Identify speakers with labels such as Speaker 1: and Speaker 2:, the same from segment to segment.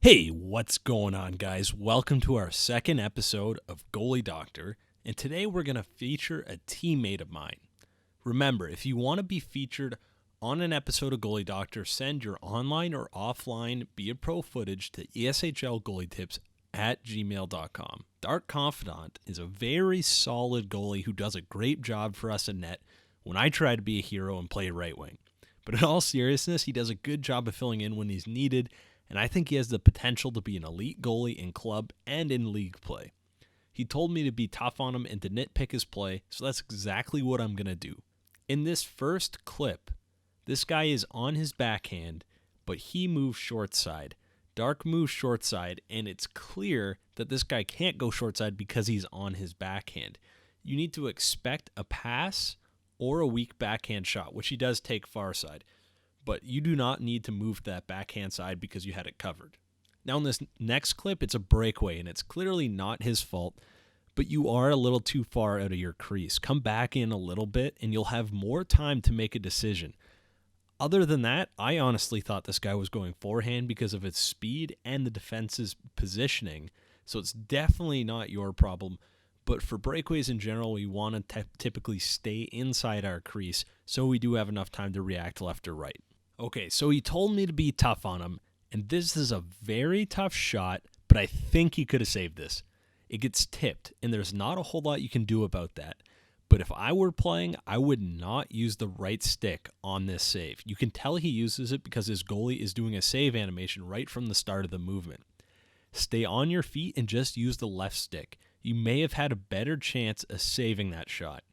Speaker 1: Hey, what's going on, guys? Welcome to our second episode of Goalie Doctor, and today we're going to feature a teammate of mine. Remember, if you want to be featured on an episode of Goalie Doctor, send your online or offline Be a Pro footage to eshlgoalietips@gmail.com. Dark Confidant is a very solid goalie who does a great job for us in net when I try to be a hero and play right wing. But in all seriousness, he does a good job of filling in when he's needed, and I think he has the potential to be an elite goalie in club and in league play. He told me to be tough on him and to nitpick his play, so that's exactly what I'm going to do. In this first clip, this guy is on his backhand, but he moves short side. Dark moves short side, and it's clear that this guy can't go short side because he's on his backhand. You need to expect a pass or a weak backhand shot, which he does take far side. But you do not need to move that backhand side because you had it covered. Now in this next clip, it's a breakaway, and it's clearly not his fault, but you are a little too far out of your crease. Come back in a little bit, and you'll have more time to make a decision. Other than that, I honestly thought this guy was going forehand because of his speed and the defense's positioning, so it's definitely not your problem. But for breakaways in general, we want to typically stay inside our crease, so we do have enough time to react left or right. Okay, so he told me to be tough on him, and this is a very tough shot, but I think he could have saved this. It gets tipped, and there's not a whole lot you can do about that. But if I were playing, I would not use the right stick on this save. You can tell he uses it because his goalie is doing a save animation right from the start of the movement. Stay on your feet and just use the left stick. You may have had a better chance of saving that shot.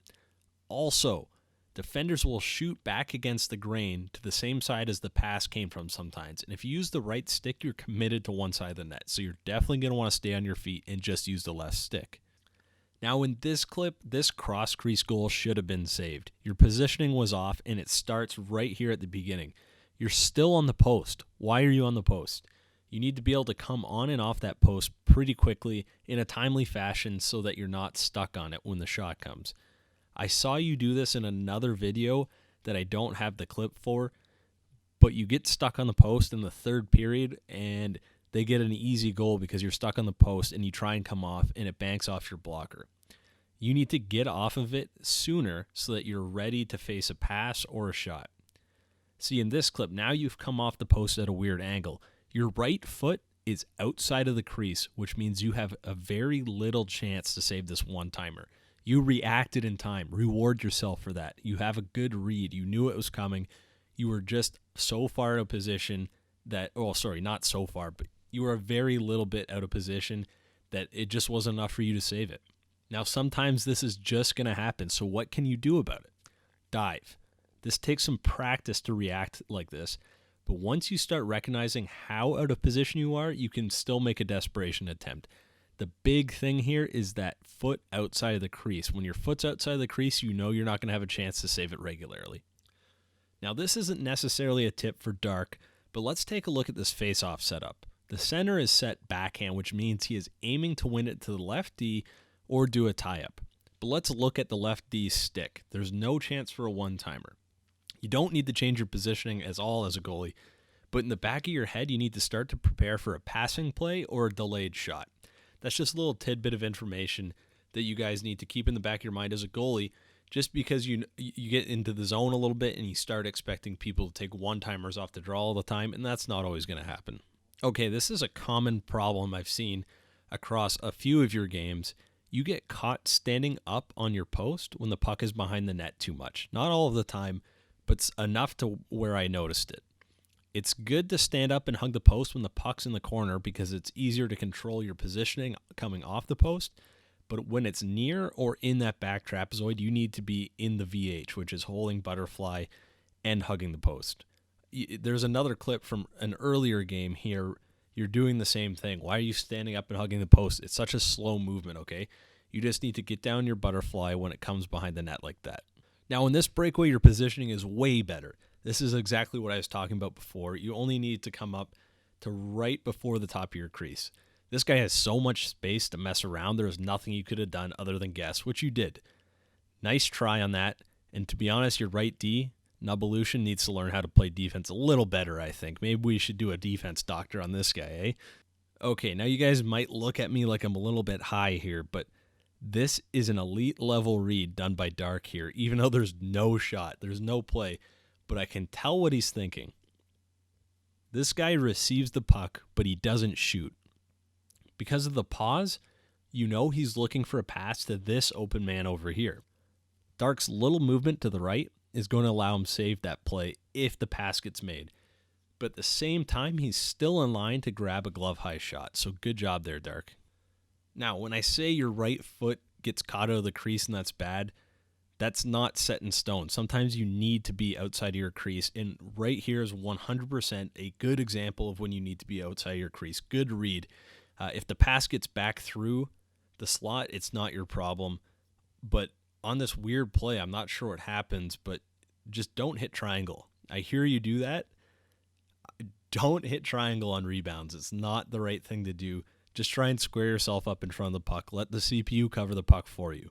Speaker 1: Also, defenders will shoot back against the grain to the same side as the pass came from sometimes. And if you use the right stick, you're committed to one side of the net. So you're definitely going to want to stay on your feet and just use the left stick. Now in this clip, this cross crease goal should have been saved. Your positioning was off, and it starts right here at the beginning. You're still on the post. Why are you on the post? You need to be able to come on and off that post pretty quickly in a timely fashion so that you're not stuck on it when the shot comes. I saw you do this in another video that I don't have the clip for, but you get stuck on the post in the third period and they get an easy goal because you're stuck on the post and you try and come off and it banks off your blocker. You need to get off of it sooner so that you're ready to face a pass or a shot. See, in this clip, now you've come off the post at a weird angle. Your right foot is outside of the crease, which means you have a very little chance to save this one-timer. You reacted in time. Reward yourself for that. You have a good read. You knew it was coming. You were just so far out of position that, not so far, but you were a very little bit out of position that it just wasn't enough for you to save it. Now, sometimes this is just going to happen, so what can you do about it? Dive. This takes some practice to react like this, but once you start recognizing how out of position you are, you can still make a desperation attempt. The big thing here is that foot outside of the crease. When your foot's outside of the crease, you know you're not going to have a chance to save it regularly. Now, this isn't necessarily a tip for Dark, but let's take a look at this face-off setup. The center is set backhand, which means he is aiming to win it to the left D or do a tie-up. But let's look at the left D stick. There's no chance for a one-timer. You don't need to change your positioning as a goalie, but in the back of your head, you need to start to prepare for a passing play or a delayed shot. That's just a little tidbit of information that you guys need to keep in the back of your mind as a goalie, just because you get into the zone a little bit and you start expecting people to take one-timers off the draw all the time, and that's not always going to happen. Okay, this is a common problem I've seen across a few of your games. You get caught standing up on your post when the puck is behind the net too much. Not all of the time, but enough to where I noticed it. It's good to stand up and hug the post when the puck's in the corner because it's easier to control your positioning coming off the post. But when it's near or in that back trapezoid, you need to be in the VH, which is holding butterfly and hugging the post. There's another clip from an earlier game here. You're doing the same thing. Why are you standing up and hugging the post? It's such a slow movement, okay? You just need to get down your butterfly when it comes behind the net like that. Now, in this breakaway, your positioning is way better. This is exactly what I was talking about before. You only need to come up to right before the top of your crease. This guy has so much space to mess around. There is nothing you could have done other than guess, which you did. Nice try on that. And to be honest, your right D, Nubelution, needs to learn how to play defense a little better, I think. Maybe we should do a defense doctor on this guy, eh? Okay, now you guys might look at me like I'm a little bit high here, but this is an elite level read done by Dark here, even though there's no shot, there's no play, but I can tell what he's thinking. This guy receives the puck, but he doesn't shoot. Because of the pause, you know he's looking for a pass to this open man over here. Dark's little movement to the right is going to allow him to save that play if the pass gets made. But at the same time, he's still in line to grab a glove-high shot, so good job there, Dark. Now, when I say your right foot gets caught out of the crease and that's bad, that's not set in stone. Sometimes you need to be outside of your crease, and right here is 100% a good example of when you need to be outside your crease. Good read. If the pass gets back through the slot, it's not your problem. But on this weird play, I'm not sure what happens, but just don't hit triangle. I hear you do that. Don't hit triangle on rebounds. It's not the right thing to do. Just try and square yourself up in front of the puck. Let the CPU cover the puck for you.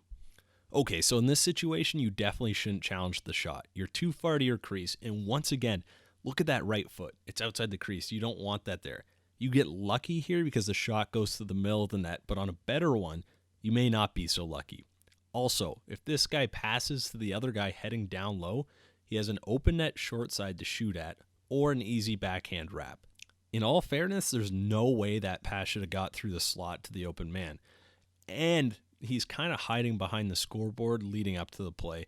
Speaker 1: Okay, so in this situation, you definitely shouldn't challenge the shot. You're too far to your crease, and once again, look at that right foot. It's outside the crease. You don't want that there. You get lucky here because the shot goes to the middle of the net, but on a better one, you may not be so lucky. Also, if this guy passes to the other guy heading down low, he has an open net short side to shoot at, or an easy backhand wrap. In all fairness, there's no way that pass should have got through the slot to the open man. And he's kind of hiding behind the scoreboard leading up to the play.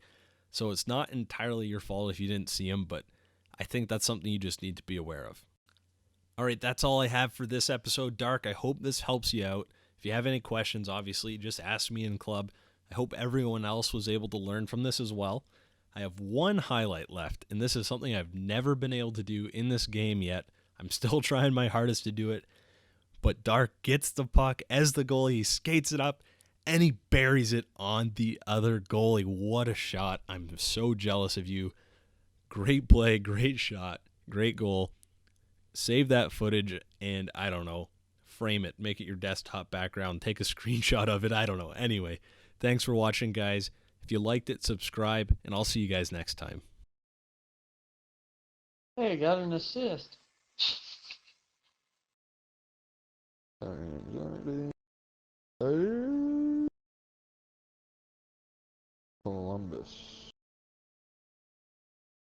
Speaker 1: So it's not entirely your fault if you didn't see him, but I think that's something you just need to be aware of. All right, that's all I have for this episode, Dark. I hope this helps you out. If you have any questions, obviously, just ask me in club. I hope everyone else was able to learn from this as well. I have one highlight left, and this is something I've never been able to do in this game yet. I'm still trying my hardest to do it, but Dark gets the puck as the goalie. He skates it up, and he buries it on the other goalie. What a shot. I'm so jealous of you. Great play, great shot, great goal. Save that footage, and I don't know, frame it, make it your desktop background, take a screenshot of it. I don't know. Anyway, thanks for watching, guys. If you liked it, subscribe, and I'll see you guys next time.
Speaker 2: Hey, got an assist. Columbus.